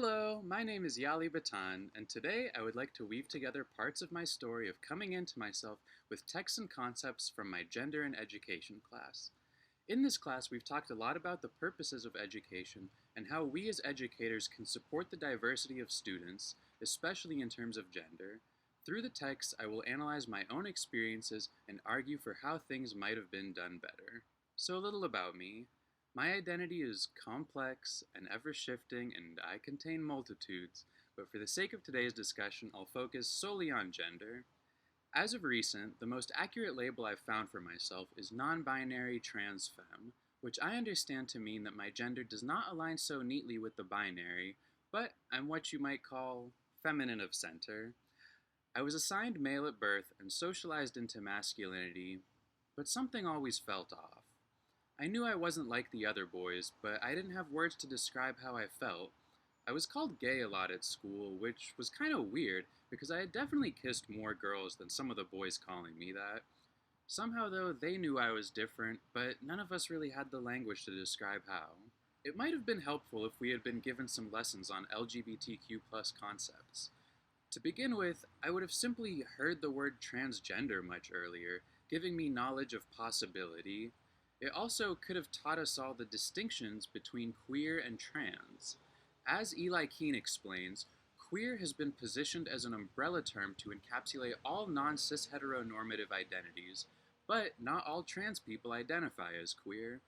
Hello, my name is Yali Batan, and today I would like to weave together parts of my story of coming into myself with texts and concepts from my gender and education class. In this class, we've talked a lot about the purposes of education and how we as educators can support the diversity of students, especially in terms of gender. Through the text, I will analyze my own experiences and argue for how things might have been done better. So a little about me. My identity is complex and ever-shifting, and I contain multitudes, but for the sake of today's discussion, I'll focus solely on gender. As of recent, the most accurate label I've found for myself is non-binary trans femme, which I understand to mean that my gender does not align so neatly with the binary, but I'm what you might call feminine of center. I was assigned male at birth and socialized into masculinity, but something always felt off. I knew I wasn't like the other boys, but I didn't have words to describe how I felt. I was called gay a lot at school, which was kind of weird because I had definitely kissed more girls than some of the boys calling me that. Somehow, though, they knew I was different, but none of us really had the language to describe how. It might have been helpful if we had been given some lessons on LGBTQ+ concepts. To begin with, I would have simply heard the word transgender much earlier, giving me knowledge of possibility. It also could have taught us all the distinctions between queer and trans. As Eli Keane explains, queer has been positioned as an umbrella term to encapsulate all non-cis heteronormative identities, but not all trans people identify as queer.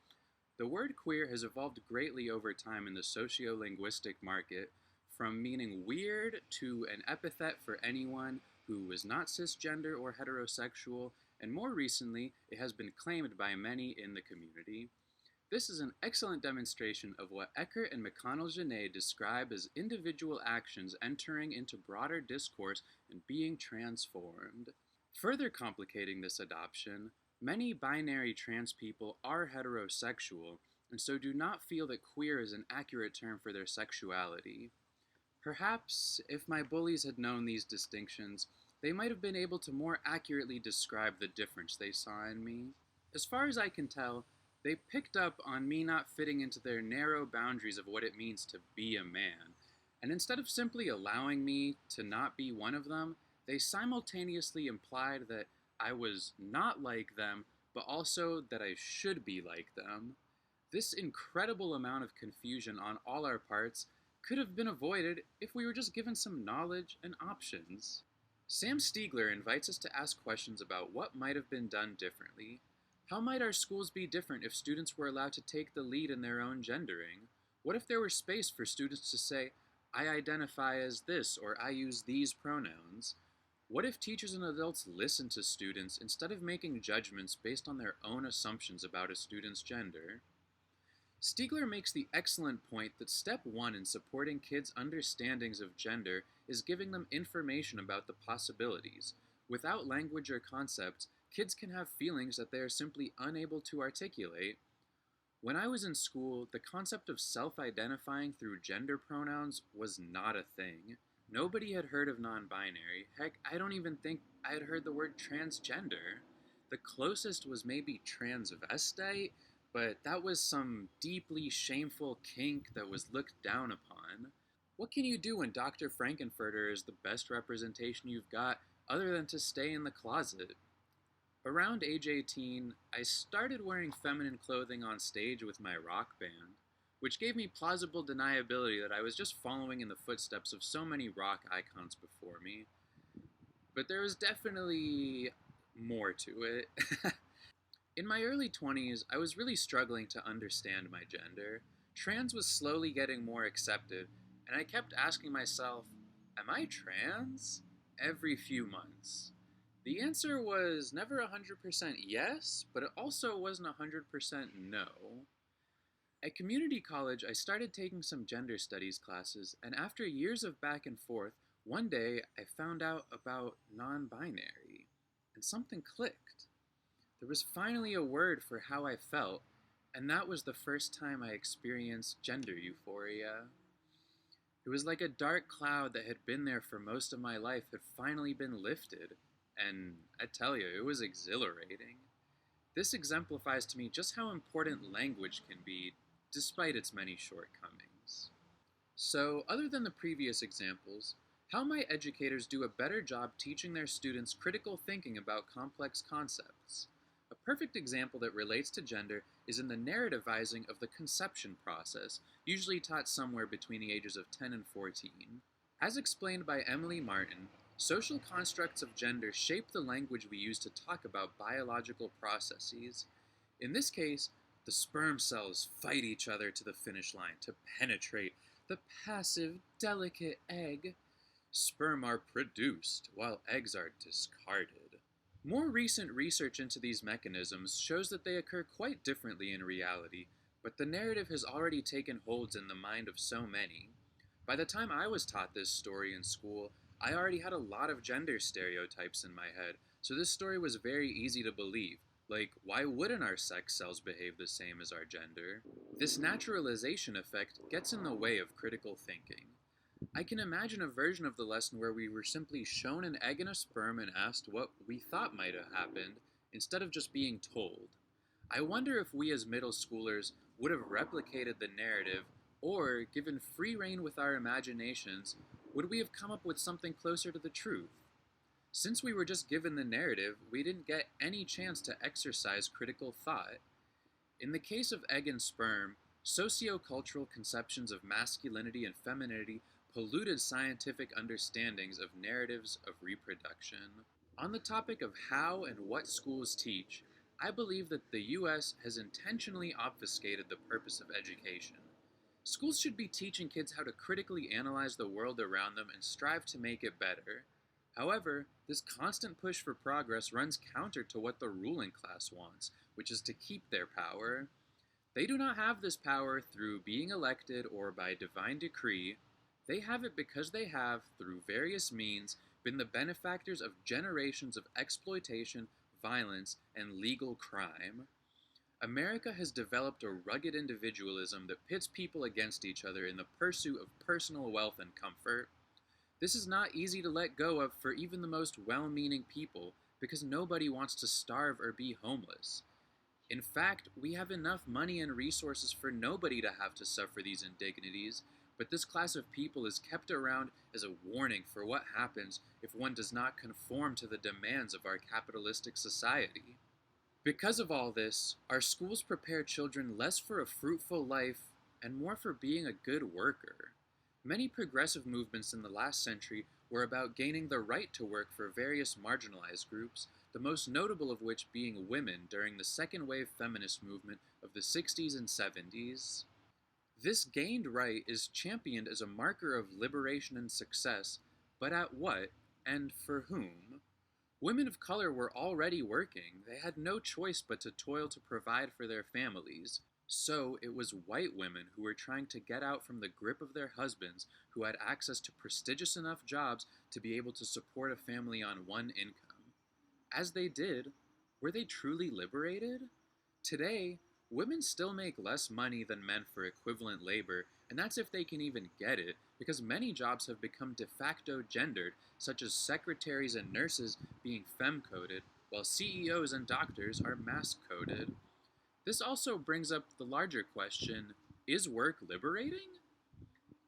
The word queer has evolved greatly over time in the socio-linguistic market, from meaning weird to an epithet for anyone who was not cisgender or heterosexual, and more recently, it has been claimed by many in the community. This is an excellent demonstration of what Eckert and McConnell-Genet describe as individual actions entering into broader discourse and being transformed. Further complicating this adoption, many binary trans people are heterosexual, and so do not feel that queer is an accurate term for their sexuality. Perhaps, if my bullies had known these distinctions, they might have been able to more accurately describe the difference they saw in me. As far as I can tell, they picked up on me not fitting into their narrow boundaries of what it means to be a man, and instead of simply allowing me to not be one of them, they simultaneously implied that I was not like them, but also that I should be like them. This incredible amount of confusion on all our parts could have been avoided if we were just given some knowledge and options. Sam Stiegler invites us to ask questions about what might have been done differently. How might our schools be different if students were allowed to take the lead in their own gendering? What if there were space for students to say, I identify as this, or I use these pronouns? What if teachers and adults listened to students instead of making judgments based on their own assumptions about a student's gender? Stiegler makes the excellent point that step one in supporting kids' understandings of gender is giving them information about the possibilities. Without language or concepts, kids can have feelings that they are simply unable to articulate. When I was in school, the concept of self-identifying through gender pronouns was not a thing. Nobody had heard of non-binary. Heck, I don't even think I had heard the word transgender. The closest was maybe transvestite, but that was some deeply shameful kink that was looked down upon. What can you do when Dr. Frankenfurter is the best representation you've got other than to stay in the closet? Around age 18, I started wearing feminine clothing on stage with my rock band, which gave me plausible deniability that I was just following in the footsteps of so many rock icons before me. But there was definitely more to it. In my early 20s, I was really struggling to understand my gender. Trans was slowly getting more accepted, and I kept asking myself, am I trans? Every few months. The answer was never 100% yes, but it also wasn't 100% no. At community college, I started taking some gender studies classes, and after years of back and forth, one day I found out about non-binary, and something clicked. There was finally a word for how I felt, and that was the first time I experienced gender euphoria. It was like a dark cloud that had been there for most of my life had finally been lifted, and I tell you, it was exhilarating. This exemplifies to me just how important language can be, despite its many shortcomings. So, other than the previous examples, how might educators do a better job teaching their students critical thinking about complex concepts? A perfect example that relates to gender is in the narrativizing of the conception process, usually taught somewhere between the ages of 10 and 14. As explained by Emily Martin, social constructs of gender shape the language we use to talk about biological processes. In this case, the sperm cells fight each other to the finish line to penetrate the passive, delicate egg. Sperm are produced while eggs are discarded. More recent research into these mechanisms shows that they occur quite differently in reality, but the narrative has already taken holds in the mind of so many. By the time I was taught this story in school, I already had a lot of gender stereotypes in my head, so this story was very easy to believe. Like, why wouldn't our sex cells behave the same as our gender? This naturalization effect gets in the way of critical thinking. I can imagine a version of the lesson where we were simply shown an egg and a sperm and asked what we thought might have happened, instead of just being told. I wonder if we as middle schoolers would have replicated the narrative, or, given free rein with our imaginations, would we have come up with something closer to the truth? Since we were just given the narrative, we didn't get any chance to exercise critical thought. In the case of egg and sperm, sociocultural conceptions of masculinity and femininity polluted scientific understandings of narratives of reproduction. On the topic of how and what schools teach, I believe that the US has intentionally obfuscated the purpose of education. Schools should be teaching kids how to critically analyze the world around them and strive to make it better. However, this constant push for progress runs counter to what the ruling class wants, which is to keep their power. They do not have this power through being elected or by divine decree. They have it because they have, through various means, been the benefactors of generations of exploitation, violence, and legal crime. America has developed a rugged individualism that pits people against each other in the pursuit of personal wealth and comfort. This is not easy to let go of for even the most well-meaning people, because nobody wants to starve or be homeless. In fact, we have enough money and resources for nobody to have to suffer these indignities, but this class of people is kept around as a warning for what happens if one does not conform to the demands of our capitalistic society. Because of all this, our schools prepare children less for a fruitful life and more for being a good worker. Many progressive movements in the last century were about gaining the right to work for various marginalized groups, the most notable of which being women during the second wave feminist movement of the 60s and 70s. This gained right is championed as a marker of liberation and success, but at what and for whom? Women of color were already working. They had no choice but to toil to provide for their families. So it was white women who were trying to get out from the grip of their husbands who had access to prestigious enough jobs to be able to support a family on one income. As they did, were they truly liberated? Today, women still make less money than men for equivalent labor, and that's if they can even get it, because many jobs have become de facto gendered, such as secretaries and nurses being femme-coded, while CEOs and doctors are masc-coded. This also brings up the larger question, is work liberating?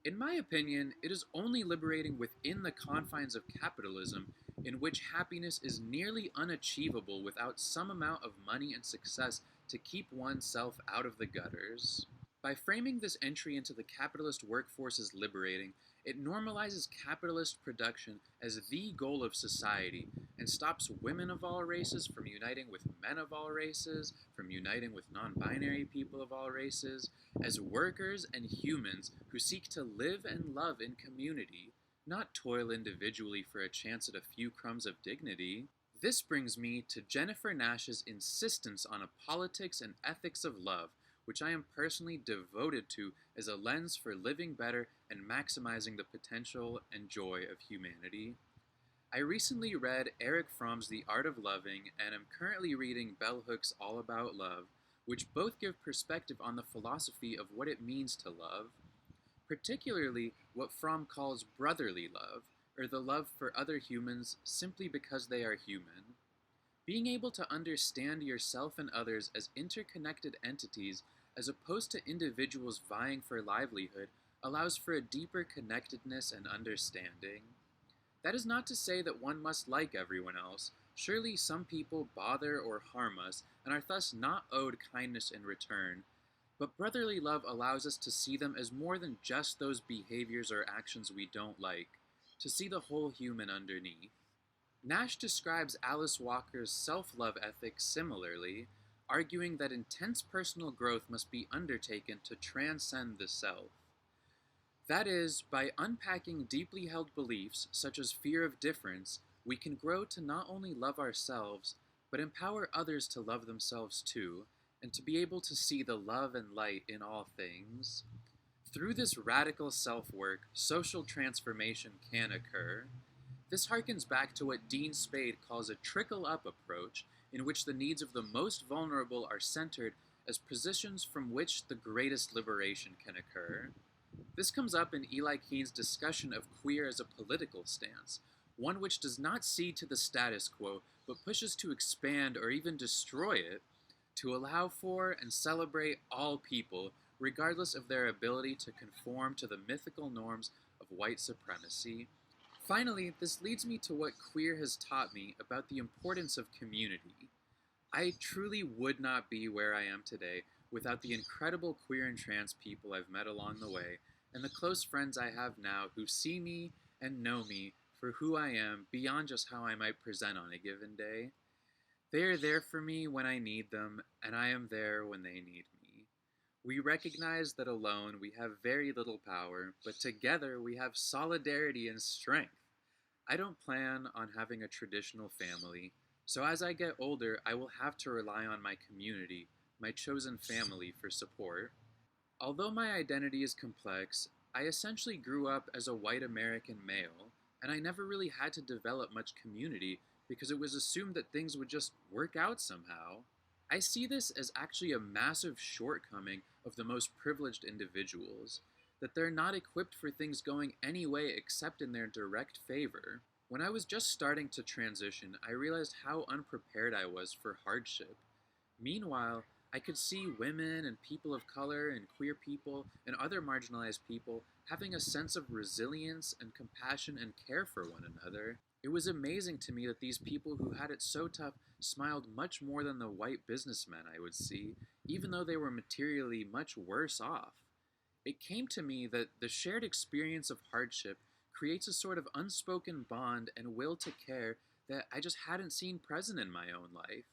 In my opinion, it is only liberating within the confines of capitalism, in which happiness is nearly unachievable without some amount of money and success to keep oneself out of the gutters. By framing this entry into the capitalist workforce as liberating, it normalizes capitalist production as the goal of society and stops women of all races from uniting with men of all races, from uniting with non-binary people of all races, as workers and humans who seek to live and love in community, not toil individually for a chance at a few crumbs of dignity. This brings me to Jennifer Nash's insistence on a politics and ethics of love, which I am personally devoted to as a lens for living better and maximizing the potential and joy of humanity. I recently read Erich Fromm's The Art of Loving and am currently reading Bell Hook's All About Love, which both give perspective on the philosophy of what it means to love, particularly what Fromm calls brotherly love, or the love for other humans simply because they are human. Being able to understand yourself and others as interconnected entities as opposed to individuals vying for livelihood allows for a deeper connectedness and understanding. That is not to say that one must like everyone else. Surely some people bother or harm us and are thus not owed kindness in return. But brotherly love allows us to see them as more than just those behaviors or actions we don't like, to see the whole human underneath. Nash describes Alice Walker's self-love ethic similarly, arguing that intense personal growth must be undertaken to transcend the self. That is, by unpacking deeply held beliefs, such as fear of difference, we can grow to not only love ourselves, but empower others to love themselves too, and to be able to see the love and light in all things. Through this radical self-work, social transformation can occur. This harkens back to what Dean Spade calls a trickle-up approach, in which the needs of the most vulnerable are centered as positions from which the greatest liberation can occur. This comes up in Eli Keene's discussion of queer as a political stance, one which does not cede to the status quo, but pushes to expand or even destroy it, to allow for and celebrate all people, regardless of their ability to conform to the mythical norms of white supremacy. Finally, this leads me to what queer has taught me about the importance of community. I truly would not be where I am today without the incredible queer and trans people I've met along the way, and the close friends I have now who see me and know me for who I am beyond just how I might present on a given day. They are there for me when I need them, and I am there when they need me. We recognize that alone we have very little power, but together we have solidarity and strength. I don't plan on having a traditional family, so as I get older, I will have to rely on my community, my chosen family, for support. Although my identity is complex, I essentially grew up as a white American male, and I never really had to develop much community because it was assumed that things would just work out somehow. I see this as actually a massive shortcoming of the most privileged individuals, that they're not equipped for things going any way except in their direct favor. When I was just starting to transition, I realized how unprepared I was for hardship. Meanwhile, I could see women and people of color and queer people and other marginalized people having a sense of resilience and compassion and care for one another. It was amazing to me that these people who had it so tough smiled much more than the white businessmen I would see, even though they were materially much worse off. It came to me that the shared experience of hardship creates a sort of unspoken bond and will to care that I just hadn't seen present in my own life.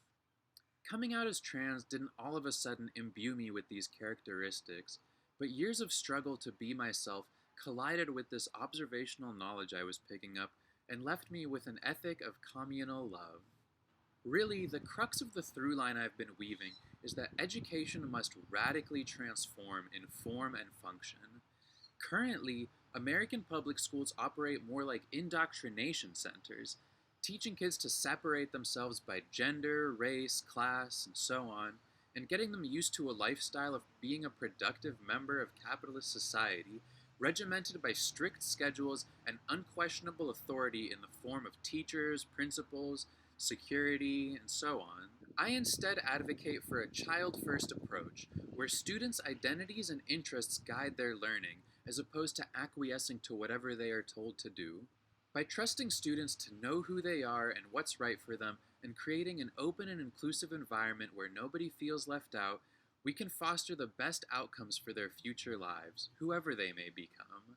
Coming out as trans didn't all of a sudden imbue me with these characteristics, but years of struggle to be myself collided with this observational knowledge I was picking up and left me with an ethic of communal love. Really, the crux of the through line I've been weaving is that education must radically transform in form and function. Currently, American public schools operate more like indoctrination centers, teaching kids to separate themselves by gender, race, class, and so on, and getting them used to a lifestyle of being a productive member of capitalist society, regimented by strict schedules and unquestionable authority in the form of teachers, principals, security, and so on. I instead advocate for a child-first approach, where students' identities and interests guide their learning, as opposed to acquiescing to whatever they are told to do. By trusting students to know who they are and what's right for them, and creating an open and inclusive environment where nobody feels left out, we can foster the best outcomes for their future lives, whoever they may become.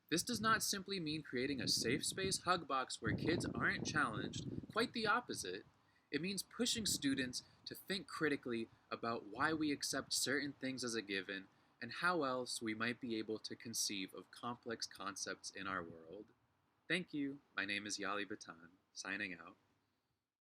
This does not simply mean creating a safe space hug box where kids aren't challenged, quite the opposite. It means pushing students to think critically about why we accept certain things as a given, and how else we might be able to conceive of complex concepts in our world. Thank you. My name is Yali Batan, signing out.